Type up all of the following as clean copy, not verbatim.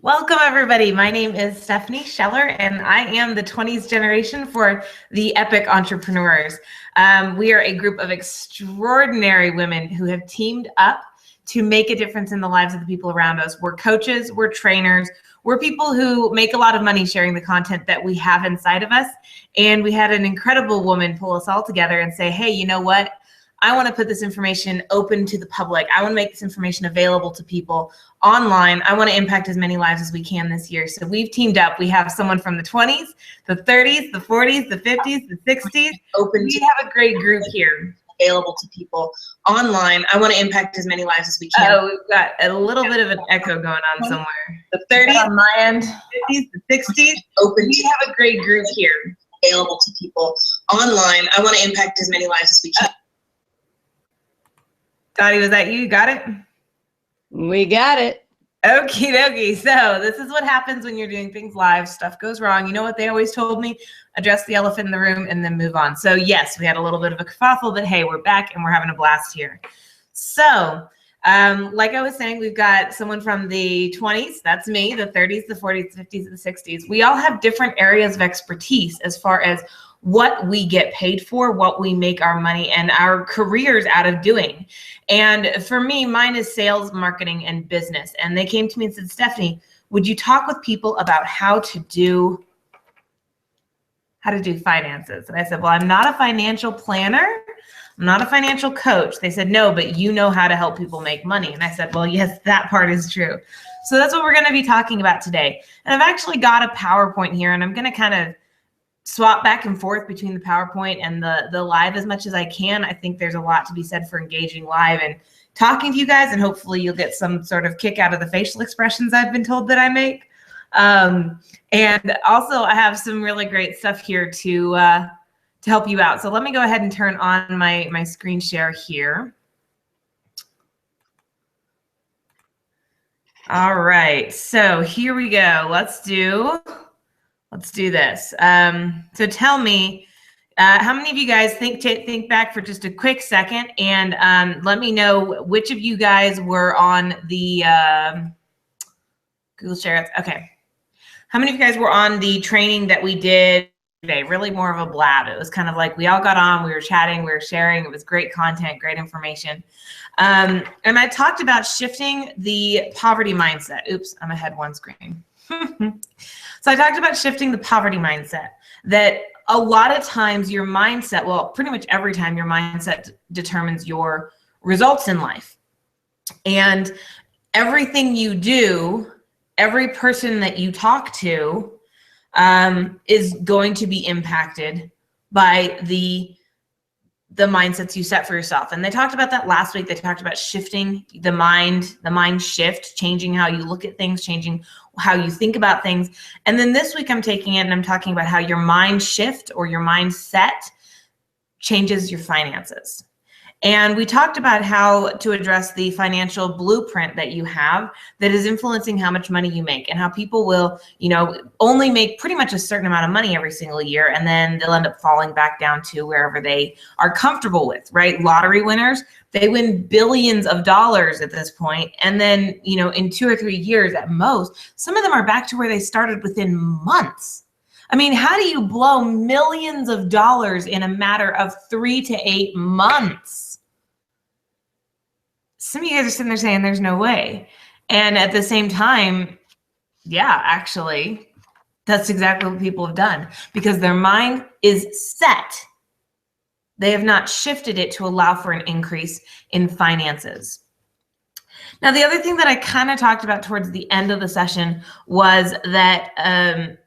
Welcome, everybody. My name is Stephanie Scheller, and I am the 20s generation for the Epic Entrepreneurs. We are a group of extraordinary women who have teamed up to make a difference in the lives of the people around us. We're coaches, we're trainers, we're people who make a lot of money sharing the content that we have inside of us. And we had an incredible woman pull us all together and say, hey, you know what? I want to put this information open to the public. I want to make this information available to people online. I want to impact as many lives as we can this year. So we've teamed up. We have someone from the 20s, the 30s, the 40s, the 50s, the 60s. We have a great group here available to people online. I want to impact as many lives as we can. Oh, we've got a little bit of an echo going on somewhere. The 30s on my end, 50s, the 60s. We have a great group here available to people online. I want to impact as many lives as we can. Dottie, was that you? You got it? We got it. Okie dokie. So this is what happens when you're doing things live. Stuff goes wrong. You know what they always told me? Address the elephant in the room and then move on. So yes, we had a little bit of a kerfuffle, but hey, we're back and we're having a blast here. So like I was saying, we've got someone from the 20s, that's me, the 30s, the 40s, the 50s, the 60s. We all have different areas of expertise as far as what we get paid for, what we make our money and our careers out of doing. And for me, mine is sales, marketing, and business. And they came to me and said, Stephanie, would you talk with people about how to do finances? And I said, well, I'm not a financial planner. I'm not a financial coach. They said, no, but you know how to help people make money. And I said, well, yes, that part is true. So that's what we're going to be talking about today. And I've actually got a PowerPoint here, and I'm going to kind of swap back and forth between the PowerPoint and the live as much as I can. I think there's a lot to be said for engaging live and talking to you guys, and hopefully you'll get some sort of kick out of the facial expressions I've been told that I make. And also I have some really great stuff here to help you out. So let me go ahead and turn on my screen share here. All right, so here we go. Let's do this. So tell me, how many of you guys think back for just a quick second and let me know which of you guys were on the Google Share. Okay. How many of you guys were on the training that we did today? Really more of a blab. It was kind of like we all got on, we were chatting, we were sharing. It was great content, great information. And I talked about shifting the poverty mindset. Oops, I'm ahead one screen. So I talked about shifting the poverty mindset, that a lot of times your mindset, well, pretty much every time your mindset determines your results in life. And everything you do, every person that you talk to is going to be impacted by the mindsets you set for yourself. And they talked about that last week. They talked about shifting the mind shift, changing how you look at things, changing how you think about things. And then this week I'm taking it and I'm talking about how your mind shift or your mindset changes your finances. And we talked about how to address the financial blueprint that you have that is influencing how much money you make, and how people will, only make pretty much a certain amount of money every single year, and then they'll end up falling back down to wherever they are comfortable with, right? Lottery winners, they win billions of dollars at this point, and then, in 2 or 3 years at most, some of them are back to where they started within months. I mean, how do you blow millions of dollars in a matter of 3 to 8 months? Some of you guys are sitting there saying there's no way. And at the same time, yeah, actually, that's exactly what people have done, because their mind is set. They have not shifted it to allow for an increase in finances. Now, the other thing that I kind of talked about towards the end of the session was that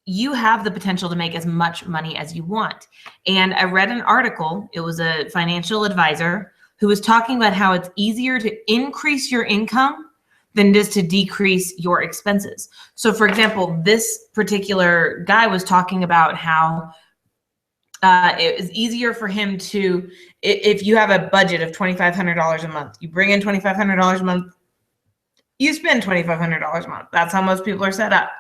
you have the potential to make as much money as you want. And I read an article, it was a financial advisor who was talking about how it's easier to increase your income than it is to decrease your expenses. So for example, this particular guy was talking about how it was easier for him to, if you have a budget of $2,500 a month, you bring in $2,500 a month, you spend $2,500 a month. That's how most people are set up.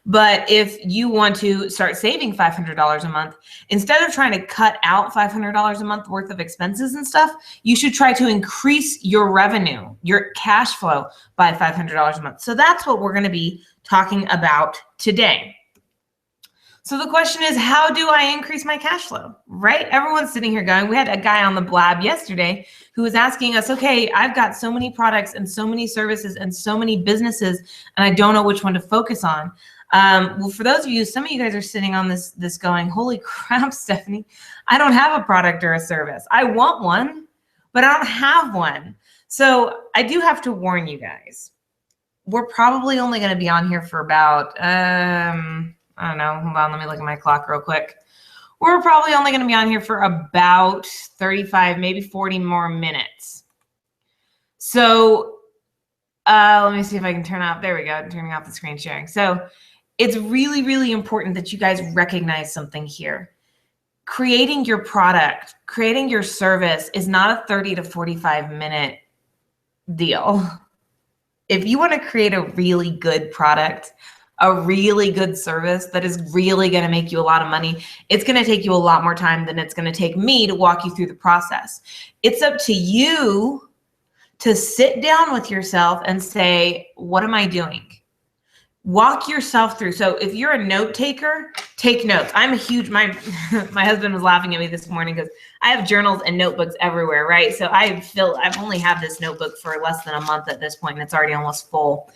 But if you want to start saving $500 a month, instead of trying to cut out $500 a month worth of expenses and stuff, you should try to increase your revenue, your cash flow by $500 a month. So that's what we're going to be talking about today. So the question is, how do I increase my cash flow, right? Everyone's sitting here going, we had a guy on the blab yesterday who was asking us, okay, I've got so many products and so many services and so many businesses, and I don't know which one to focus on. Well, for those of you, some of you guys are sitting on this going, holy crap, Stephanie, I don't have a product or a service. I want one, but I don't have one. So I do have to warn you guys, we're probably only going to be on here for about, I don't know. Hold on. Let me look at my clock real quick. We're probably only going to be on here for about 35, maybe 40 more minutes. So let me see if I can turn off. There we go. I'm turning off the screen sharing. So it's really, really important that you guys recognize something here. Creating your product, creating your service is not a 30 to 45 minute deal. If you want to create a really good product, a really good service that is really going to make you a lot of money, it's going to take you a lot more time than it's going to take me to walk you through the process. It's up to you to sit down with yourself and say, what am I doing? Walk yourself through. So if you're a note taker, take notes. I'm a huge, my husband was laughing at me this morning because I have journals and notebooks everywhere, right? So I've only had this notebook for less than a month at this point, and it's already almost full.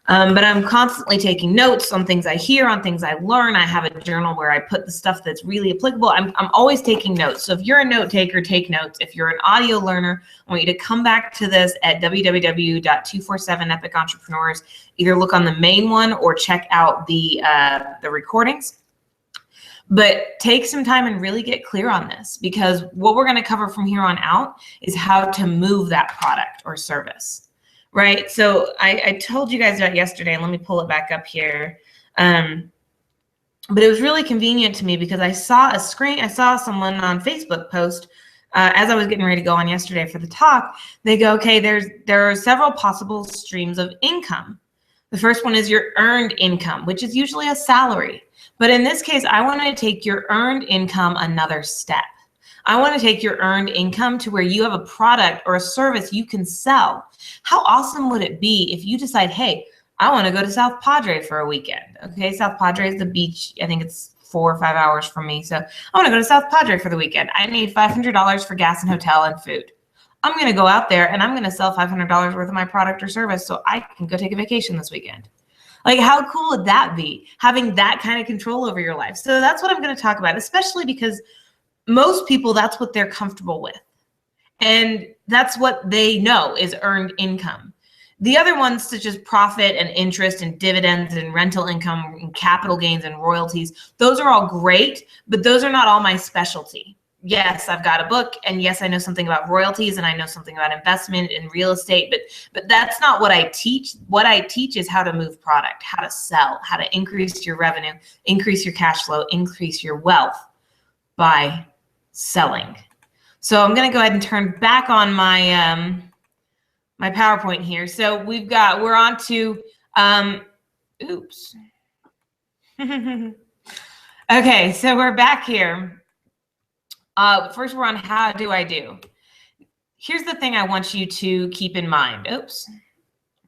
But I'm constantly taking notes on things I hear, on things I learn. I have a journal where I put the stuff that's really applicable. I'm always taking notes. So if you're a note taker, take notes. If you're an audio learner, I want you to come back to this at www.247 Epic Entrepreneurs. Either look on the main one or check out the recordings. But take some time and really get clear on this, because what we're going to cover from here on out is how to move that product or service. Right. So I told you guys about yesterday, and let me pull it back up here. But it was really convenient to me because I saw someone on Facebook post as I was getting ready to go on yesterday for the talk. They go, okay, there are several possible streams of income. The first one is your earned income, which is usually a salary. But in this case, I want to take your earned income another step. I want to take your earned income to where you have a product or a service you can sell. How awesome would it be if you decide, hey, I want to go to South Padre for a weekend. Okay, South Padre is the beach. I think it's 4 or 5 hours from me. So I want to go to South Padre for the weekend. I need $500 for gas and hotel and food. I'm going to go out there and I'm going to sell $500 worth of my product or service so I can go take a vacation this weekend. Like, how cool would that be, having that kind of control over your life? So that's what I'm going to talk about, especially because most people, that's what they're comfortable with. And that's what they know is earned income. The other ones, such as profit and interest and dividends and rental income and capital gains and royalties, those are all great, but those are not all my specialty. Yes, I've got a book, and yes, I know something about royalties, and I know something about investment and real estate, but that's not what I teach. What I teach is how to move product, how to sell, how to increase your revenue, increase your cash flow, increase your wealth by selling. So I'm going to go ahead and turn back on my my PowerPoint here. So we're on to oops. Okay, so we're back here. First we're on how do I do. Here's the thing I want you to keep in mind. Oops.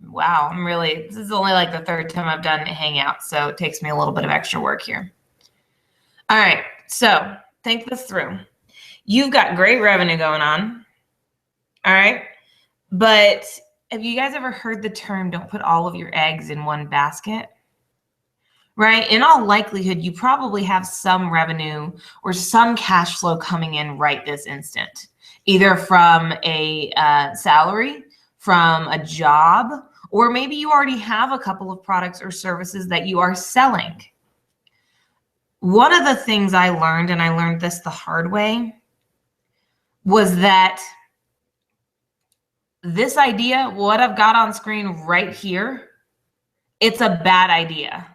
Wow, this is only like the third time I've done Hangout, so it takes me a little bit of extra work here. All right, so think this through. You've got great revenue going on, all right? But have you guys ever heard the term, don't put all of your eggs in one basket? Right? In all likelihood, you probably have some revenue or some cash flow coming in right this instant, either from a salary, from a job, or maybe you already have a couple of products or services that you are selling. One of the things I learned, and I learned this the hard way, was that this idea, what I've got on screen right here, it's a bad idea.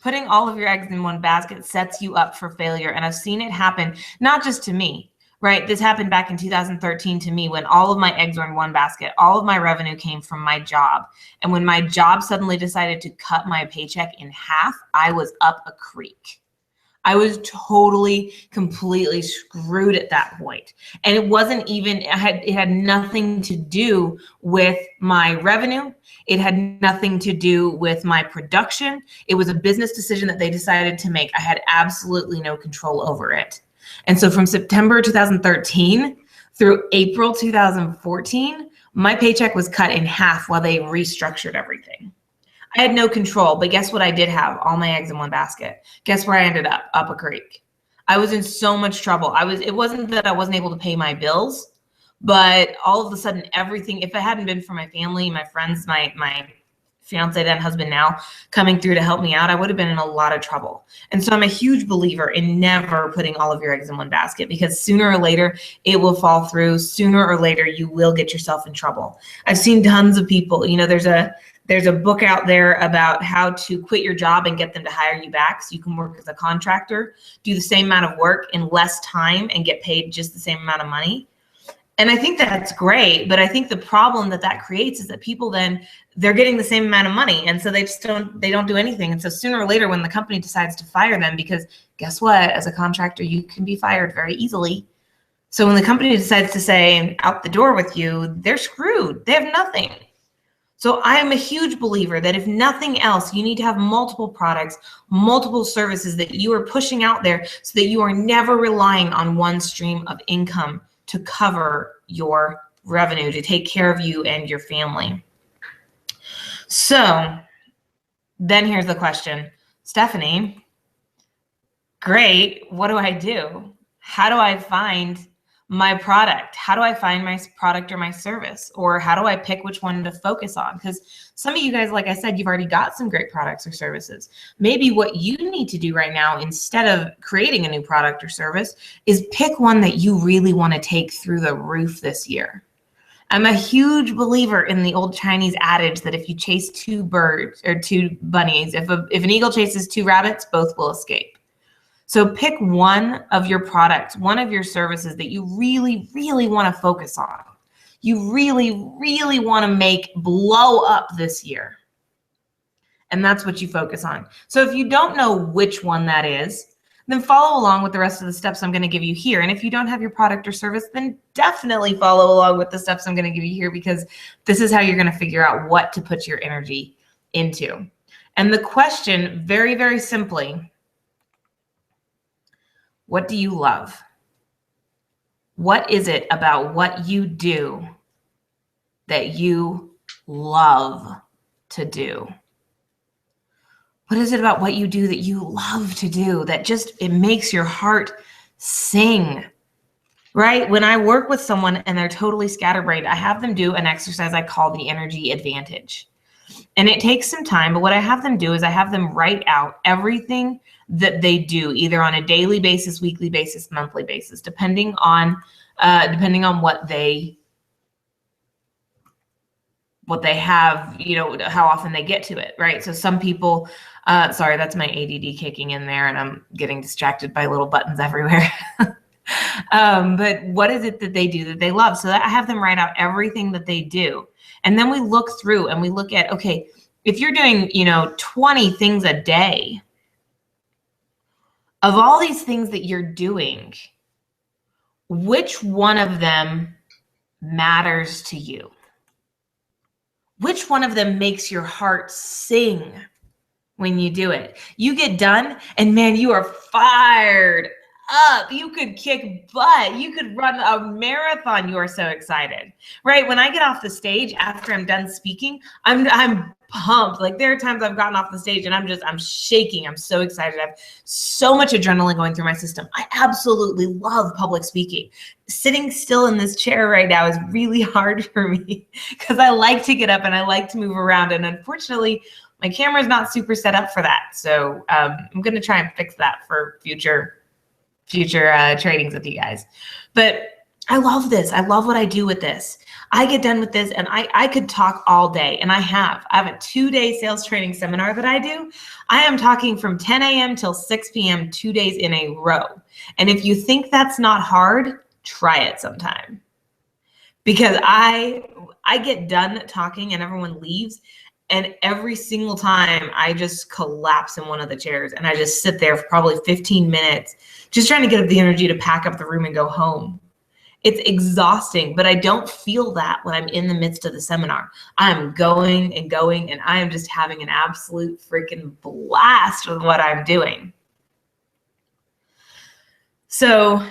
Putting all of your eggs in one basket sets you up for failure. And I've seen it happen, not just to me, right? This happened back in 2013 to me when all of my eggs were in one basket. All of my revenue came from my job. And when my job suddenly decided to cut my paycheck in half, I was up a creek. I was totally, completely screwed at that point. And it wasn't even, it had nothing to do with my revenue. It had nothing to do with my production. It was a business decision that they decided to make. I had absolutely no control over it. And so from September 2013 through April 2014, my paycheck was cut in half while they restructured everything. I had no control, but guess what I did have? All my eggs in one basket. Guess where I ended up? Up a creek. I was in so much trouble. It wasn't that I wasn't able to pay my bills, but all of a sudden everything, if it hadn't been for my family, my friends, my fiance then husband now coming through to help me out, I would have been in a lot of trouble. And so I'm a huge believer in never putting all of your eggs in one basket, because sooner or later it will fall through. Sooner or later you will get yourself in trouble. I've seen tons of people, you know, there's a book out there about how to quit your job and get them to hire you back so you can work as a contractor, do the same amount of work in less time and get paid just the same amount of money. And I think that's great, but I think the problem that creates is that people then, they're getting the same amount of money, and so they don't do anything. And so sooner or later when the company decides to fire them, because guess what, as a contractor you can be fired very easily. So when the company decides to say out the door with you, they're screwed. They have nothing. So I am a huge believer that if nothing else, you need to have multiple products, multiple services that you are pushing out there so that you are never relying on one stream of income to cover your revenue, to take care of you and your family. So then here's the question, Stephanie, great, what do I do? How do I find my product? How do I find my product or my service? Or how do I pick which one to focus on? Because some of you guys, like I said, you've already got some great products or services. Maybe what you need to do right now, instead of creating a new product or service, is pick one that you really want to take through the roof this year. I'm a huge believer in the old Chinese adage that if you chase two birds or two bunnies, if an eagle chases two rabbits, both will escape. So pick one of your products, one of your services that you really, really want to focus on. You really, really want to make blow up this year. And that's what you focus on. So if you don't know which one that is, then follow along with the rest of the steps I'm going to give you here. And if you don't have your product or service, then definitely follow along with the steps I'm going to give you here, because this is how you're going to figure out what to put your energy into. And the question, very, very simply, what do you love? What is it about what you do that you love to do? What is it about what you do that you love to do that just, it makes your heart sing, right? When I work with someone and they're totally scatterbrained, I have them do an exercise I call the energy advantage. And it takes some time, but what I have them do is I have them write out everything that they do, either on a daily basis, weekly basis, monthly basis, depending on what they have, you know, how often they get to it, right? So some people, sorry, that's my ADD kicking in there and I'm getting distracted by little buttons everywhere. But what is it that they do that they love? So that I have them write out everything that they do. And then we look through and we look at, okay, if you're doing, you know, 20 things a day, of all these things that you're doing, which one of them matters to you? Which one of them makes your heart sing when you do it? You get done and man, you are fired up. You could kick butt. You could run a marathon. You are so excited, right? When I get off the stage after I'm done speaking, I'm pumped. Like there are times I've gotten off the stage and I'm shaking. I'm so excited. I have so much adrenaline going through my system. I absolutely love public speaking. Sitting still in this chair right now is really hard for me because I like to get up and I like to move around. And unfortunately, my camera is not super set up for that. So I'm going to try and fix that for future trainings with you guys. But I love this. I love what I do with this. I get done with this and I could talk all day, and I have a 2-day sales training seminar that I do. I am talking from 10 a.m. till 6 p.m. 2 days in a row. And if you think that's not hard, try it sometime. Because I get done talking and everyone leaves, and every single time I just collapse in one of the chairs and I just sit there for probably 15 minutes just trying to get up the energy to pack up the room and go home. It's exhausting, but I don't feel that when I'm in the midst of the seminar. I'm going and going, and I am just having an absolute freaking blast with what I'm doing. So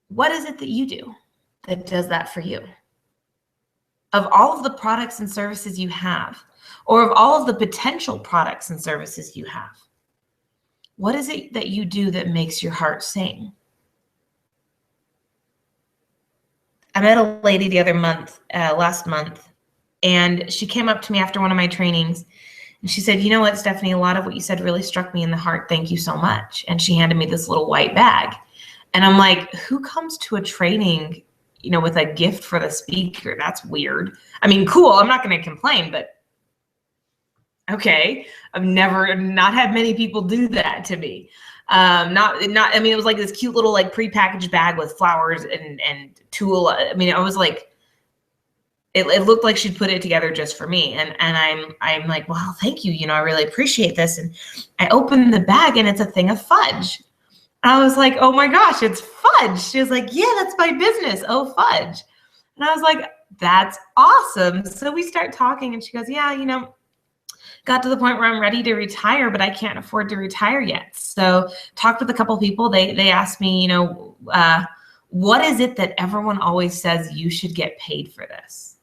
what is it that you do that does that for you? Of all of the products and services you have, or of all of the potential products and services you have, what is it that you do that makes your heart sing? I met a lady the other month, last month, and she came up to me after one of my trainings, and she said, you know what, Stephanie, a lot of what you said really struck me in the heart. Thank you so much. And she handed me this little white bag. And I'm like, who comes to a training, you know, with a gift for the speaker? That's weird. I mean, cool. I'm not going to complain, but okay. I've not had many people do that to me. I mean, it was like this cute little like prepackaged bag with flowers and tulle. I mean, I was like, it looked like she'd put it together just for me. And I'm like, well, thank you. You know, I really appreciate this. And I opened the bag and it's a thing of fudge. I was like, oh my gosh, it's fudge. She was like, yeah, that's my business. Oh, fudge. And I was like, that's awesome. So we start talking and she goes, yeah, you know, got to the point where I'm ready to retire, but I can't afford to retire yet. So talked with a couple people. They asked me, you know, what is it that everyone always says you should get paid for this?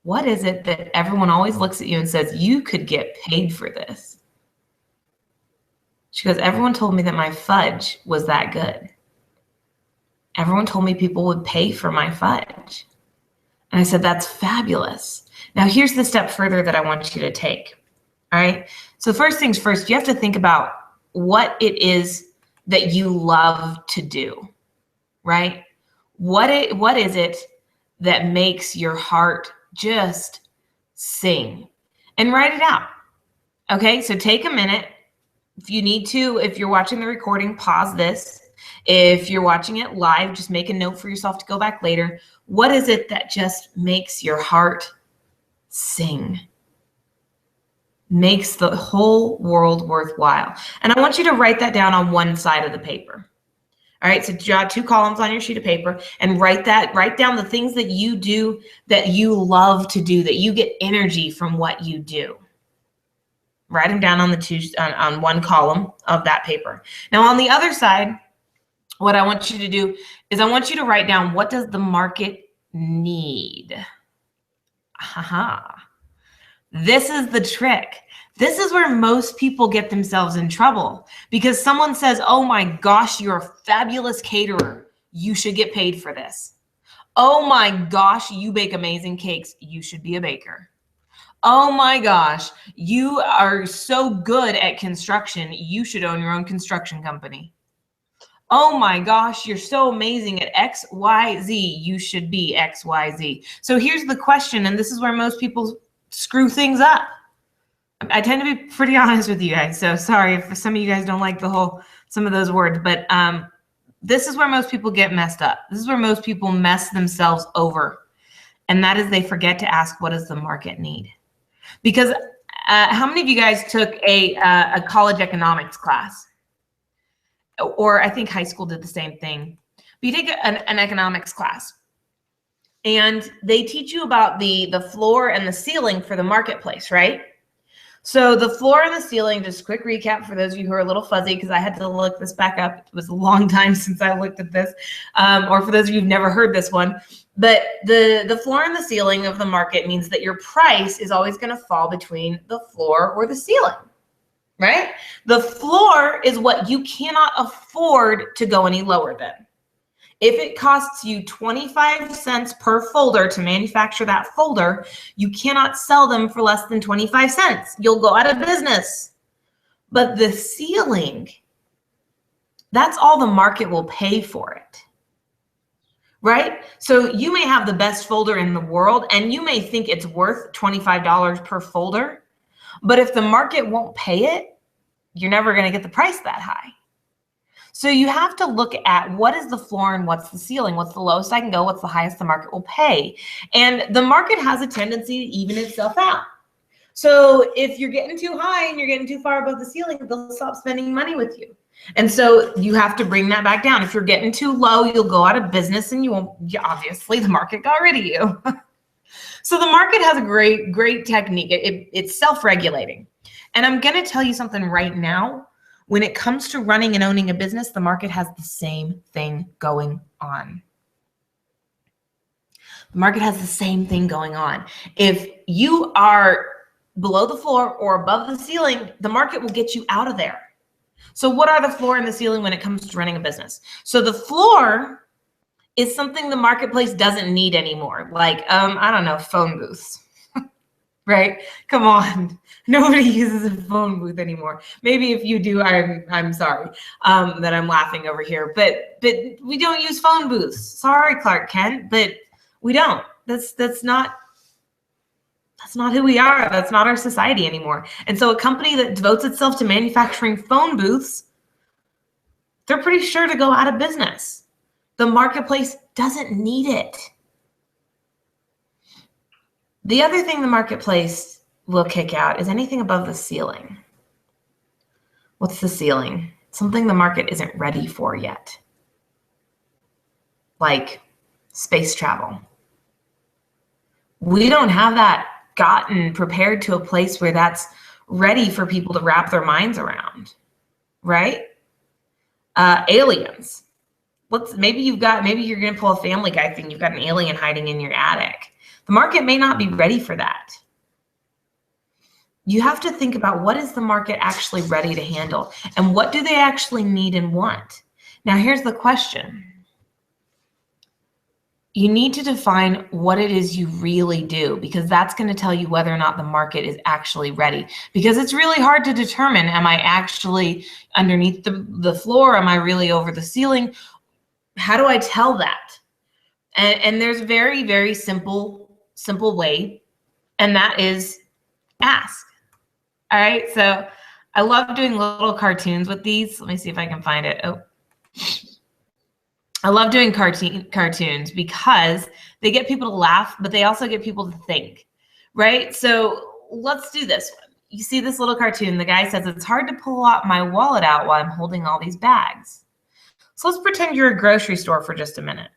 What is it that everyone always looks at you and says you could get paid for this? She goes, everyone told me that my fudge was that good. Everyone told me people would pay for my fudge. And I said, that's fabulous. Now here's the step further that I want you to take. All right. So first things first, you have to think about what it is that you love to do, right? What is it that makes your heart just sing? And write it out. Okay. So take a minute. If you need to, if you're watching the recording, pause this. If you're watching it live, just make a note for yourself to go back later. What is it that just makes your heart sing? Makes the whole world worthwhile. And I want you to write that down on one side of the paper. All right, so draw 2 columns on your sheet of paper and write down the things that you do that you love to do, that you get energy from what you do. Write them down on one column of that paper. Now on the other side, what I want you to do is I want you to write down, what does the market need? This is the trick. This is where most people get themselves in trouble, because someone says, oh my gosh, you're a fabulous caterer. You should get paid for this. Oh my gosh, you bake amazing cakes. You should be a baker. Oh my gosh, you are so good at construction. You should own your own construction company. Oh my gosh, you're so amazing at X, Y, Z. You should be X, Y, Z. So here's the question, and this is where most people screw things up. I tend to be pretty honest with you guys, so sorry if some of you guys don't like some of those words, but this is where most people get messed up. This is where most people mess themselves over, and that is they forget to ask, what does the market need? Because how many of you guys took a college economics class? Or I think high school did the same thing. But you take an economics class, and they teach you about the floor and the ceiling for the marketplace, right? So the floor and the ceiling, just a quick recap for those of you who are a little fuzzy, because I had to look this back up. It was a long time since I looked at this, or for those of you who've never heard this one. But the floor and the ceiling of the market means that your price is always going to fall between the floor or the ceiling, right? The floor is what you cannot afford to go any lower than. If it costs you 25 cents per folder to manufacture that folder, you cannot sell them for less than 25 cents. You'll go out of business. But the ceiling, that's all the market will pay for it, right? So you may have the best folder in the world, and you may think it's worth $25 per folder, but if the market won't pay it, you're never going to get the price that high. So you have to look at what is the floor and what's the ceiling, what's the lowest I can go, what's the highest the market will pay. And the market has a tendency to even itself out. So if you're getting too high and you're getting too far above the ceiling, they'll stop spending money with you. And so you have to bring that back down. If you're getting too low, you'll go out of business and you won't, obviously the market got rid of you. So the market has a great technique. It's self-regulating. And I'm going to tell you something right now. When it comes to running and owning a business, the market has the same thing going on. The market has the same thing going on. If you are below the floor or above the ceiling, the market will get you out of there. So what are the floor and the ceiling when it comes to running a business? So the floor is something the marketplace doesn't need anymore. Like, I don't know, phone booths. Right? Come on. Nobody uses a phone booth anymore. Maybe if you do, I'm sorry that I'm laughing over here. But we don't use phone booths. Sorry, Clark Kent, but we don't. That's not who we are. That's not our society anymore. And so a company that devotes itself to manufacturing phone booths, they're pretty sure to go out of business. The marketplace doesn't need it. The other thing the marketplace will kick out is anything above the ceiling. What's the ceiling? Something the market isn't ready for yet. Like space travel. We don't have that gotten prepared to a place where that's ready for people to wrap their minds around, right? Aliens. Maybe you're going to pull a Family Guy thing. You've got an alien hiding in your attic. The market may not be ready for that. You have to think about what is the market actually ready to handle and what do they actually need and want. Now, here's the question. You need to define what it is you really do, because that's going to tell you whether or not the market is actually ready. Because it's really hard to determine, am I actually underneath the floor? Am I really over the ceiling? How do I tell that? And there's a very simple way, and that is ask. All right, so I love doing little cartoons with these. Let me see if I can find it. Oh, I love doing cartoons because they get people to laugh, but they also get people to think, right? So let's do this one. You see this little cartoon. The guy says, it's hard to pull out my wallet out while I'm holding all these bags. So let's pretend you're a grocery store for just a minute.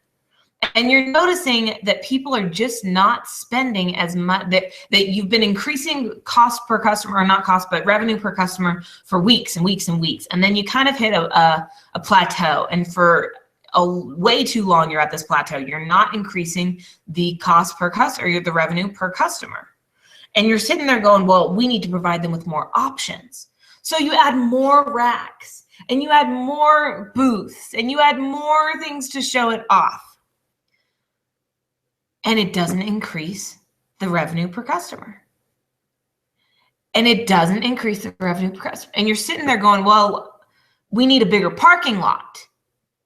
And you're noticing that people are just not spending as much, that you've been increasing cost per customer, or not cost, but revenue per customer for weeks and weeks and weeks. And then you kind of hit a plateau. And for way too long, you're at this plateau. You're not increasing the cost per customer, or the revenue per customer. And you're sitting there going, well, we need to provide them with more options. So you add more racks, and you add more booths, and you add more things to show it off. And it doesn't increase the revenue per customer. And it doesn't increase the revenue per customer. And you're sitting there going, well, we need a bigger parking lot.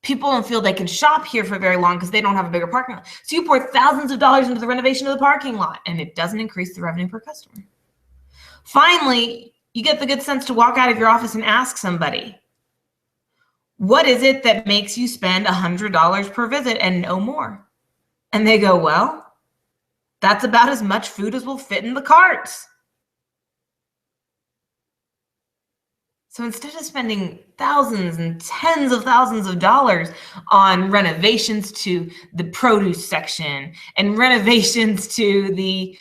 People don't feel they can shop here for very long because they don't have a bigger parking lot. So you pour thousands of dollars into the renovation of the parking lot, and it doesn't increase the revenue per customer. Finally, you get the good sense to walk out of your office and ask somebody, what is it that makes you spend $100 per visit and no more? And they go, well, that's about as much food as will fit in the carts. So instead of spending thousands and tens of thousands of dollars on renovations to the produce section and renovations to the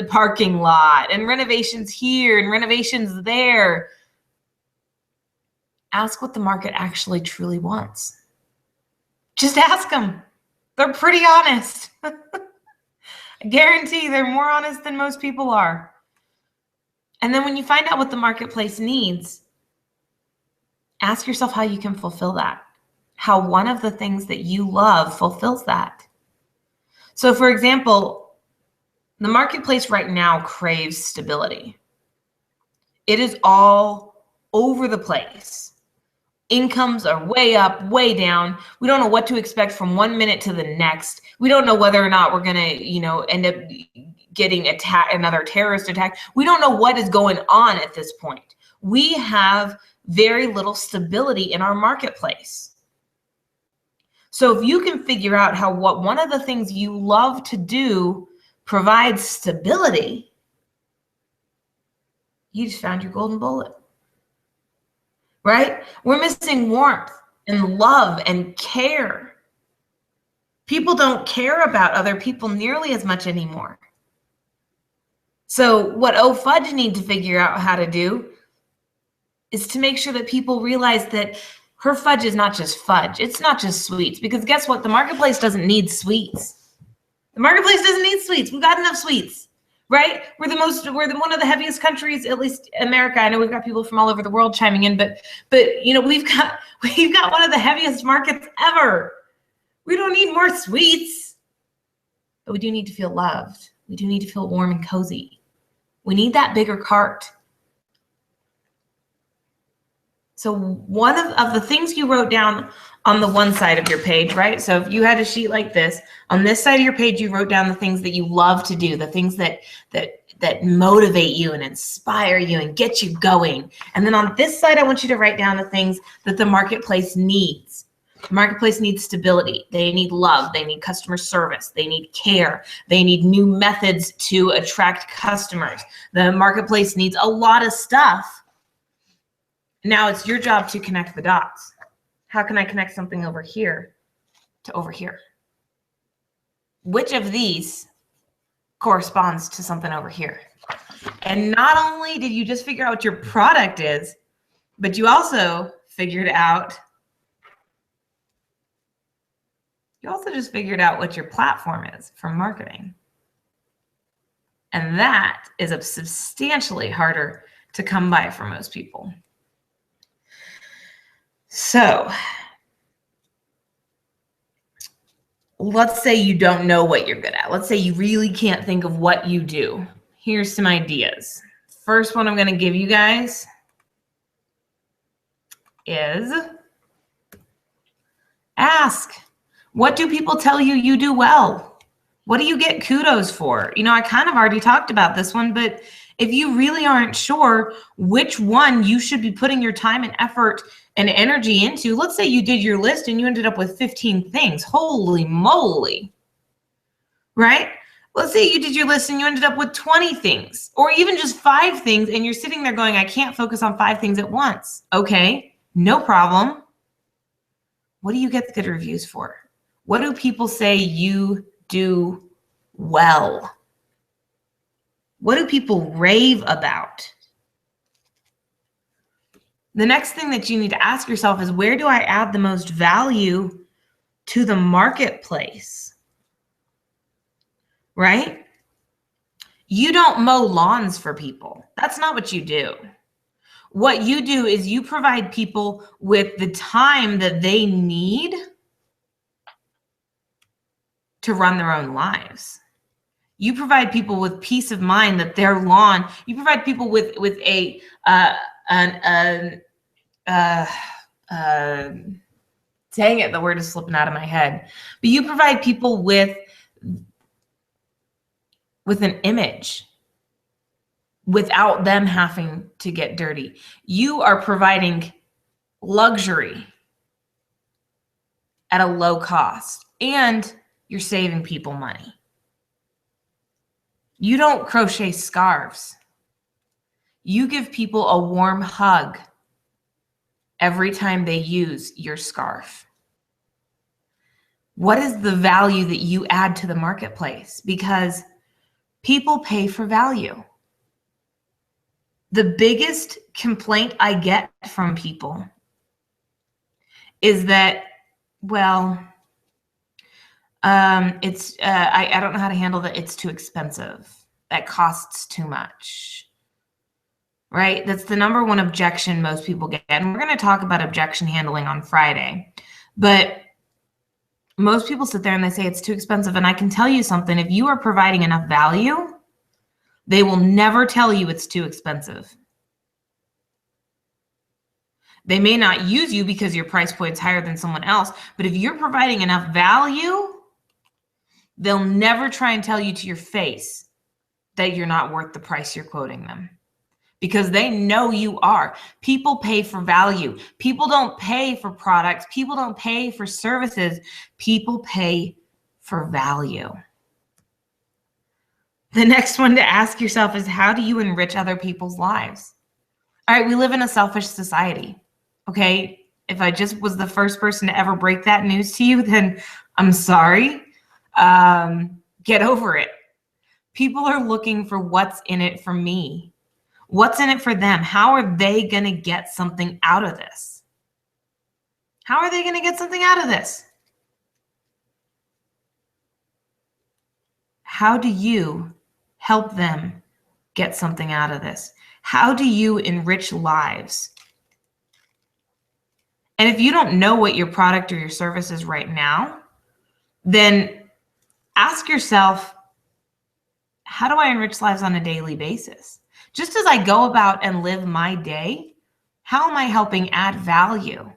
parking lot and renovations here and renovations there, ask what the market actually truly wants. Just ask them. They're pretty honest. I guarantee they're more honest than most people are. And then when you find out what the marketplace needs, ask yourself how you can fulfill that. How one of the things that you love fulfills that. So for example, the marketplace right now craves stability. It is all over the place. Incomes are way up, way down. We don't know what to expect from one minute to the next. We don't know whether or not we're going to, end up getting another terrorist attack. We don't know what is going on at this point. We have very little stability in our marketplace. So if you can figure out how one of the things you love to do provides stability, you just found your golden bullet, right? We're missing warmth and love and care. People don't care about other people nearly as much anymore. So what Fudge need to figure out how to do is to make sure that people realize that her fudge is not just fudge. It's not just sweets, because guess what? The marketplace doesn't need sweets. The marketplace doesn't need sweets. We've got enough sweets, right? We're one of the heaviest countries, at least America. I know we've got people from all over the world chiming in, but you know, we've got one of the heaviest markets ever. We don't need more sweets, but we do need to feel loved. We do need to feel warm and cozy. We need that bigger cart. So one of the things you wrote down on the one side of your page, right? So if you had a sheet like this, on this side of your page, you wrote down the things that you love to do, the things that motivate you and inspire you and get you going. And then on this side, I want you to write down the things that the marketplace needs. The marketplace needs stability. They need love. They need customer service. They need care. They need new methods to attract customers. The marketplace needs a lot of stuff. Now it's your job to connect the dots. How can I connect something over here to over here? Which of these corresponds to something over here? And not only did you just figure out what your product is, but you also figured out, just figured out what your platform is for marketing. And that is substantially harder to come by for most people. So let's say you don't know what you're good at. Let's say you really can't think of what you do. Here's some ideas. First one I'm going to give you guys is ask, what do people tell you you do well? What do you get kudos for? You know, I kind of already talked about this one, but if you really aren't sure which one you should be putting your time and effort and energy into, let's say you did your list and you ended up with 15 things. Holy moly, right? Let's say you did your list and you ended up with 20 things, or even just 5 things, and you're sitting there going, I can't focus on 5 things at once. Okay, no problem. What do you get good reviews for? What do people say you do well? What do people rave about? The next thing that you need to ask yourself is, where do I add the most value to the marketplace? Right? You don't mow lawns for people. That's not what you do. What you do is you provide people with the time that they need to run their own lives. You provide people with peace of mind that their lawn, you provide people with a dang it, the word is slipping out of my head. But you provide people with an image without them having to get dirty. You are providing luxury at a low cost, and you're saving people money. You don't crochet scarves. You give people a warm hug every time they use your scarf. What is the value that you add to the marketplace? Because people pay for value. The biggest complaint I get from people is that, well, I don't know how to handle that. It's too expensive. That costs too much. Right? That's the number one objection most people get. And we're going to talk about objection handling on Friday. But most people sit there and they say it's too expensive. And I can tell you something. If you are providing enough value, they will never tell you it's too expensive. They may not use you because your price point's higher than someone else. But if you're providing enough value, they'll never try and tell you to your face that you're not worth the price you're quoting them. because they know you are. People pay for value. People don't pay for products. People don't pay for services. People pay for value. The next one to ask yourself is, how do you enrich other people's lives? All right, we live in a selfish society, okay? If I just was the first person to ever break that news to you, then I'm sorry. Get over it. People are looking for what's in it for me. What's in it for them? How are they going to get something out of this? How are they going to get something out of this? How do you help them get something out of this? How do you enrich lives? And if you don't know what your product or your service is right now, then ask yourself, how do I enrich lives on a daily basis? Just as I go about and live my day, how am I helping add value?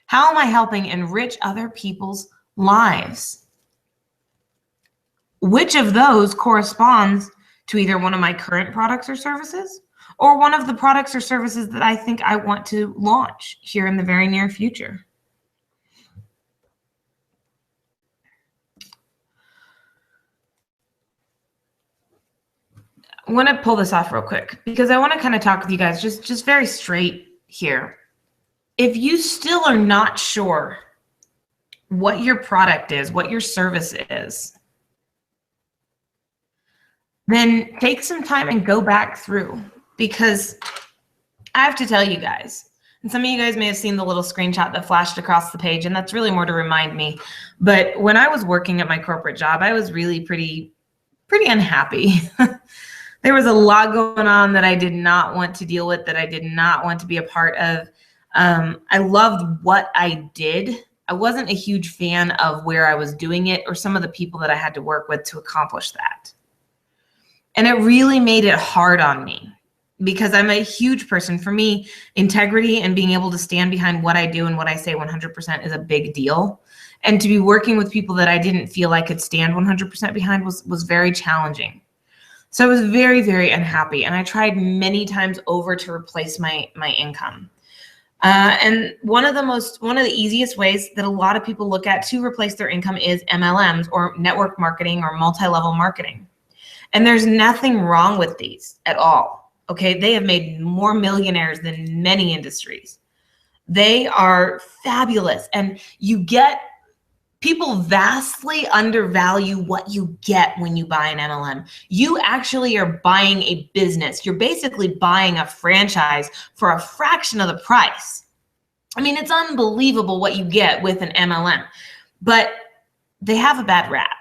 How am I helping enrich other people's lives? Which of those corresponds to either one of my current products or services, or one of the products or services that I think I want to launch here in the very near future? I want to pull this off real quick because I want to kind of talk with you guys just very straight here. If you still are not sure what your product is, what your service is, then take some time and go back through, because I have to tell you guys, and some of you guys may have seen the little screenshot that flashed across the page, and that's really more to remind me. But when I was working at my corporate job, I was really pretty unhappy. There was a lot going on that I did not want to deal with, that I did not want to be a part of. I loved what I did. I wasn't a huge fan of where I was doing it or some of the people that I had to work with to accomplish that. And it really made it hard on me because I'm a huge person. For me, integrity and being able to stand behind what I do and what I say 100% is a big deal. And to be working with people that I didn't feel I could stand 100% behind was very challenging. So I was very, very unhappy, and I tried many times over to replace my income. And one of the easiest ways that a lot of people look at to replace their income is MLMs, or network marketing, or multi-level marketing. And there's nothing wrong with these at all. Okay, they have made more millionaires than many industries. They are fabulous, and people vastly undervalue what you get when you buy an MLM. You actually are buying a business. You're basically buying a franchise for a fraction of the price. I mean, it's unbelievable what you get with an MLM, but they have a bad rap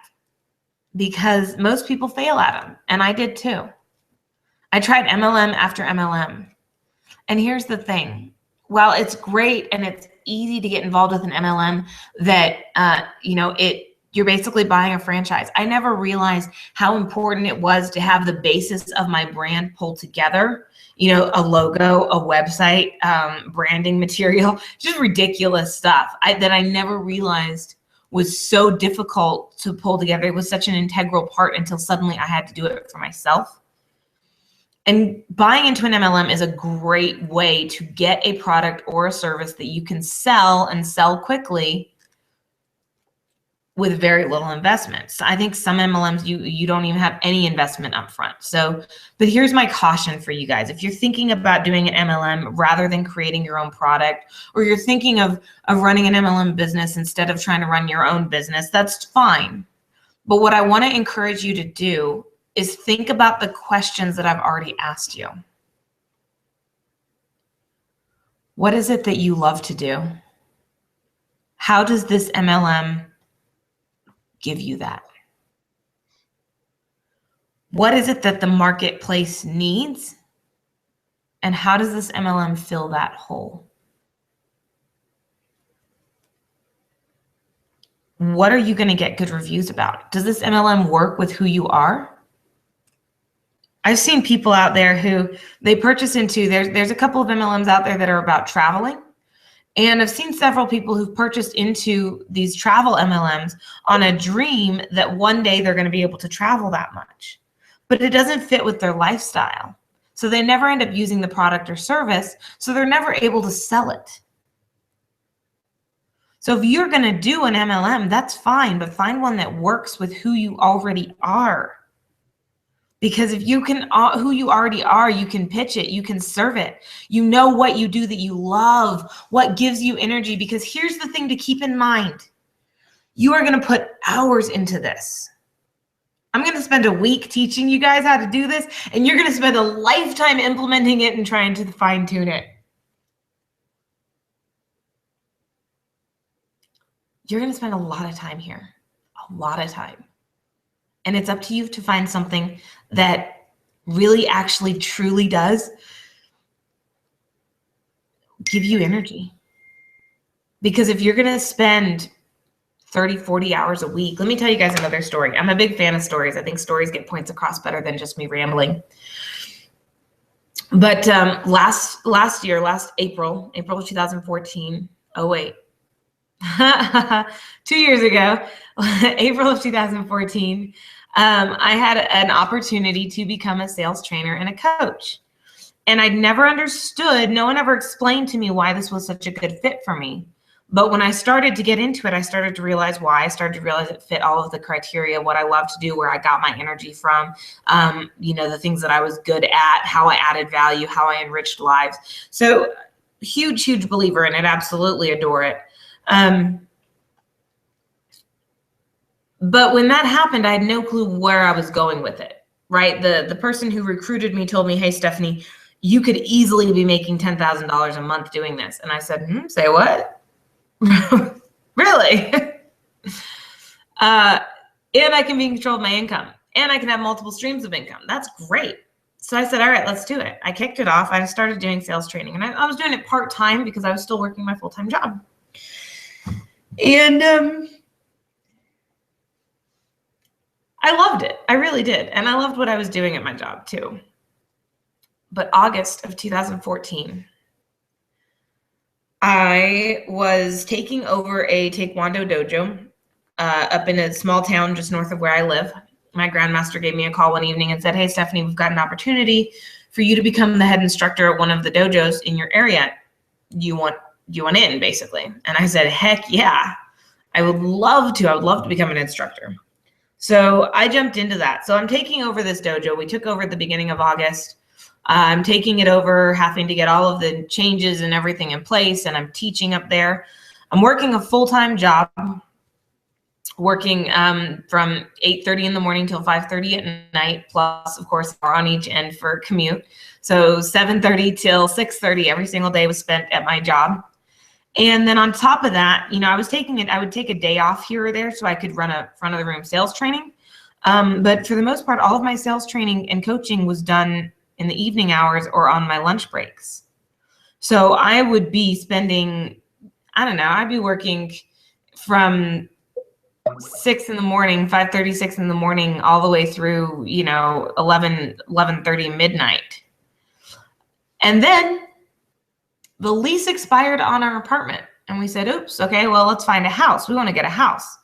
because most people fail at them, and I did too. I tried MLM after MLM, and here's the thing. While it's great and it's easy to get involved with an MLM, that you're basically buying a franchise, I never realized how important it was to have the basis of my brand pulled together. A logo, a website, branding material, just ridiculous stuff that I never realized was so difficult to pull together. It was such an integral part until suddenly I had to do it for myself. And buying into an MLM is a great way to get a product or a service that you can sell and sell quickly with very little investment. So I think some MLMs, you don't even have any investment up front. But here's my caution for you guys. If you're thinking about doing an MLM rather than creating your own product, or you're thinking of running an MLM business instead of trying to run your own business, that's fine. But what I want to encourage you to do is think about the questions that I've already asked you. What is it that you love to do? How does this MLM give you that? What is it that the marketplace needs? And how does this MLM fill that hole? What are you going to get good reviews about? Does this MLM work with who you are? I've seen people out there who they purchase into, there's a couple of MLMs out there that are about traveling. And I've seen several people who've purchased into these travel MLMs on a dream that one day they're going to be able to travel that much. But it doesn't fit with their lifestyle. So they never end up using the product or service. So they're never able to sell it. So if you're going to do an MLM, that's fine, but find one that works with who you already are. Because if you can, who you already are, you can pitch it, you can serve it. You know what you do that you love, what gives you energy. Because here's the thing to keep in mind. You are going to put hours into this. I'm going to spend a week teaching you guys how to do this, and you're going to spend a lifetime implementing it and trying to fine tune it. You're going to spend a lot of time here, a lot of time. And it's up to you to find something that really actually truly does give you energy. Because if you're going to spend 30, 40 hours a week, let me tell you guys another story. I'm a big fan of stories. I think stories get points across better than just me rambling. But last April of 2014, oh wait, 2 years ago, April of 2014, I had an opportunity to become a sales trainer and a coach. And I'd never understood, no one ever explained to me why this was such a good fit for me. But when I started to get into it, I started to realize why. I started to realize it fit all of the criteria, what I love to do, where I got my energy from, the things that I was good at, how I added value, how I enriched lives. So huge believer in it. Absolutely adore it. But when that happened, I had no clue where I was going with it, right? The person who recruited me told me, hey, Stephanie, you could easily be making $10,000 a month doing this. And I said, say what? Really? And I can be in control of my income, and I can have multiple streams of income. That's great. So I said, all right, let's do it. I kicked it off. I started doing sales training, and I was doing it part-time because I was still working my full-time job. And I loved it. I really did. And I loved what I was doing at my job too. But August of 2014, I was taking over a Taekwondo dojo up in a small town just north of where I live. My grandmaster gave me a call one evening and said, hey, Stephanie, we've got an opportunity for you to become the head instructor at one of the dojos in your area. You want in, basically. And I said, heck yeah, I would love to. I would love to become an instructor. So I jumped into that. So I'm taking over this dojo. We took over at the beginning of August. I'm taking it over, having to get all of the changes and everything in place, and I'm teaching up there. I'm working a full-time job, working from 8:30 in the morning till 5:30 at night, plus, of course, hour on each end for commute. So 7:30 till 6:30 every single day was spent at my job. And then on top of that, I would take a day off here or there so I could run a front of the room sales training. But for the most part, all of my sales training and coaching was done in the evening hours or on my lunch breaks. So I would be spending, I'd be working from 6 in the morning, 5:30, 6 in the morning, all the way through, 11:30 midnight. And then the lease expired on our apartment. And we said, oops, okay, well, let's find a house. We want to get a house.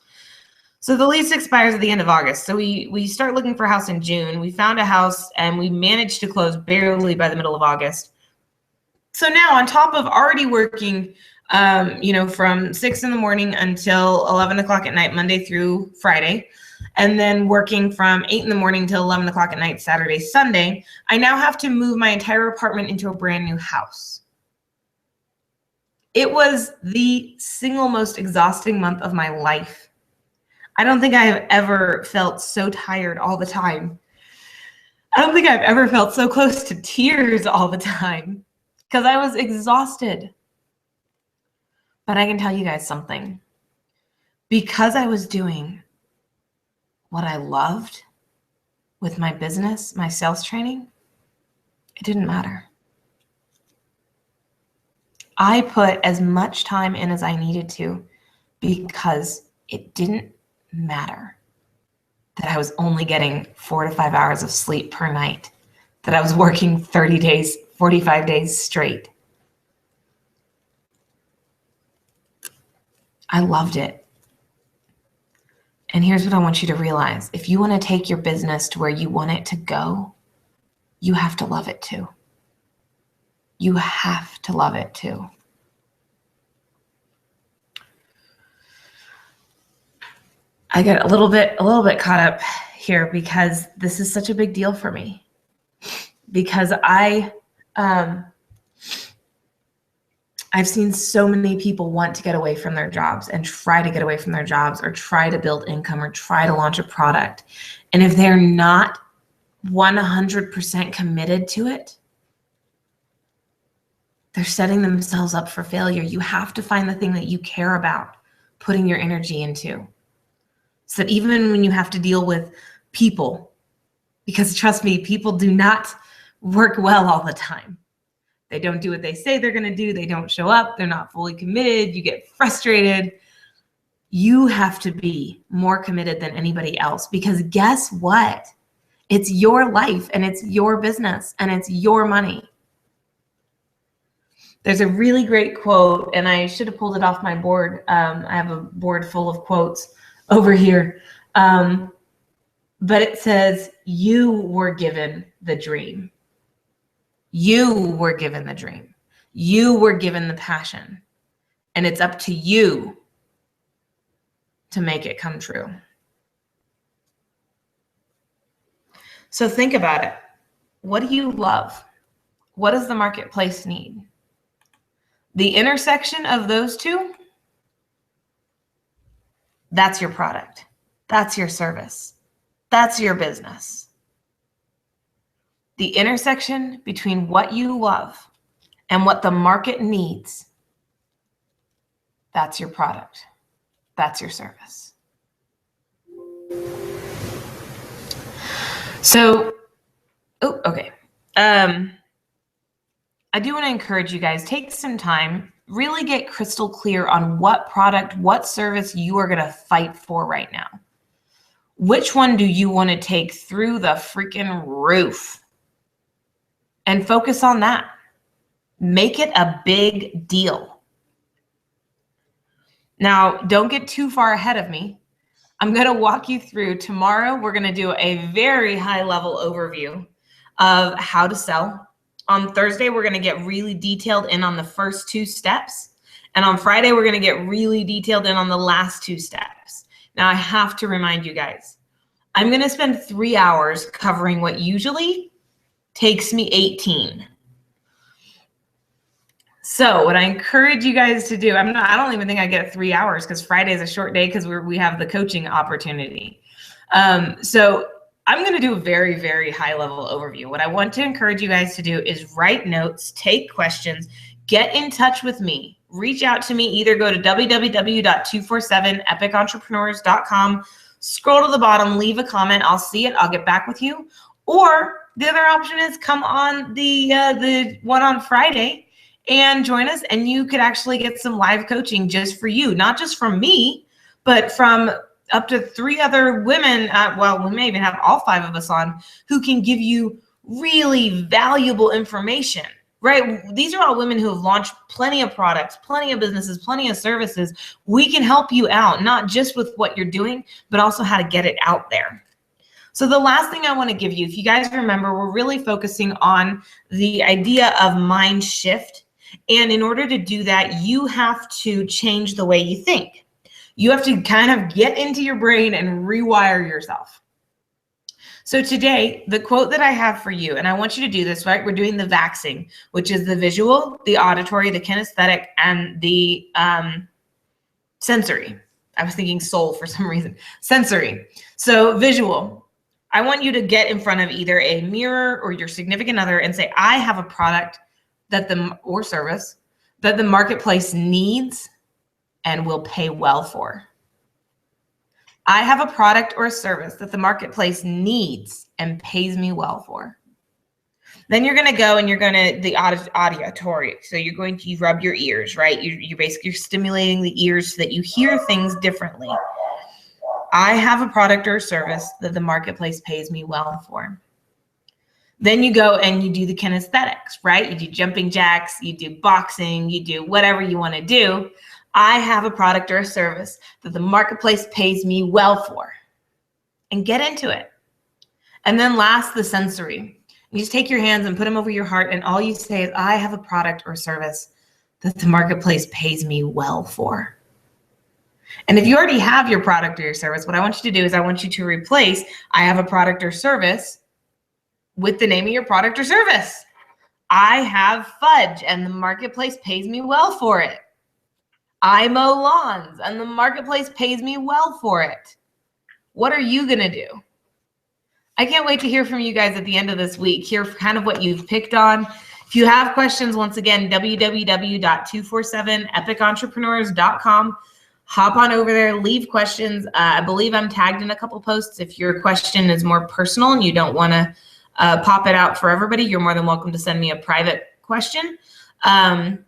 So the lease expires at the end of August. So we start looking for a house in June. We found a house and we managed to close barely by the middle of August. So now on top of already working, from 6 in the morning until 11 o'clock at night, Monday through Friday, and then working from 8 in the morning till 11 o'clock at night, Saturday, Sunday, I now have to move my entire apartment into a brand new house. It was the single most exhausting month of my life. I don't think I have ever felt so tired all the time. I don't think I've ever felt so close to tears all the time because I was exhausted. But I can tell you guys something. Because I was doing what I loved with my business, my sales training, it didn't matter. I put as much time in as I needed to because it didn't matter that I was only getting 4 to 5 hours of sleep per night, that I was working 30 days, 45 days straight. I loved it. And here's what I want you to realize. If you want to take your business to where you want it to go, you have to love it too. You have to love it too. I get a little bit caught up here because this is such a big deal for me. Because I've seen so many people want to get away from their jobs and try to get away from their jobs or try to build income or try to launch a product. And if they're not 100% committed to it, they're setting themselves up for failure. You have to find the thing that you care about putting your energy into. So that even when you have to deal with people, because trust me, people do not work well all the time. They don't do what they say they're going to do. They don't show up. They're not fully committed. You get frustrated. You have to be more committed than anybody else, because guess what? It's your life and it's your business and it's your money. There's a really great quote, and I should have pulled it off my board. I have a board full of quotes over here. But it says, you were given the dream. You were given the dream. You were given the passion. And it's up to you to make it come true. So think about it. What do you love? What does the marketplace need? The intersection of those two, that's your product. That's your service. That's your business. The intersection between what you love and what the market needs, that's your product. That's your service. So, okay. I do want to encourage you guys, take some time, really get crystal clear on what product, what service you are going to fight for right now. Which one do you want to take through the freaking roof? And focus on that. Make it a big deal. Now, don't get too far ahead of me. I'm going to walk you through tomorrow. We're going to do a very high level overview of how to sell. On Thursday, we're going to get really detailed in on the first 2 steps. And on Friday, we're going to get really detailed in on the last 2 steps. Now, I have to remind you guys, I'm going to spend 3 hours covering what usually takes me 18. So what I encourage you guys to do, I don't even think I get 3 hours, because Friday is a short day because we have the coaching opportunity. So I'm going to do a very, very high level overview. What I want to encourage you guys to do is write notes, take questions, get in touch with me, reach out to me. Either go to www.247epicentrepreneurs.com, scroll to the bottom, leave a comment. I'll see it. I'll get back with you. Or the other option is come on the one on Friday and join us, and you could actually get some live coaching just for you, not just from me, but from up to 3 other women. Well, we may even have all 5 of us on, who can give you really valuable information, right? These are all women who have launched plenty of products, plenty of businesses, plenty of services. We can help you out, not just with what you're doing, but also how to get it out there. So the last thing I want to give you, if you guys remember, we're really focusing on the idea of mind shift. And in order to do that, you have to change the way you think. You have to kind of get into your brain and rewire yourself. So today, the quote that I have for you, and I want you to do this, right? We're doing the vaxing, which is the visual, the auditory, the kinesthetic, and the sensory. I was thinking soul for some reason. Sensory. So visual. I want you to get in front of either a mirror or your significant other and say, I have a product or service that the marketplace needs and will pay well for. I have a product or a service that the marketplace needs and pays me well for. Then you're going to go and you're going to the auditory. So you're going to rub your ears, right? You're basically stimulating the ears so that you hear things differently. I have a product or a service that the marketplace pays me well for. Then you go and you do the kinesthetics, right? You do jumping jacks, you do boxing, you do whatever you want to do. I have a product or a service that the marketplace pays me well for. And get into it. And then last, the sensory. You just take your hands and put them over your heart, and all you say is, I have a product or service that the marketplace pays me well for. And if you already have your product or your service, what I want you to do is I want you to replace I have a product or service with the name of your product or service. I have fudge and the marketplace pays me well for it. I mow lawns and the marketplace pays me well for it. What are you going to do? I can't wait to hear from you guys at the end of this week, hear kind of what you've picked on. If you have questions, once again, www.247epicentrepreneurs.com. Hop on over there, leave questions. I believe I'm tagged in a couple posts. If your question is more personal and you don't want to pop it out for everybody, you're more than welcome to send me a private question. And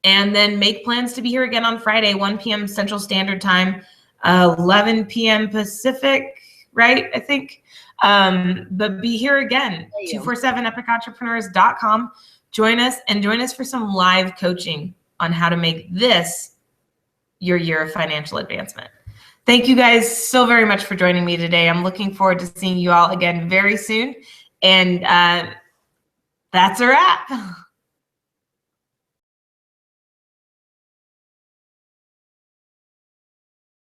then make plans to be here again on Friday, 1 p.m. Central Standard Time, 11 p.m. Pacific, right? I think. But be here again, 247epicentrepreneurs.com. Join us for some live coaching on how to make this your year of financial advancement. Thank you guys so very much for joining me today. I'm looking forward to seeing you all again very soon. And that's a wrap.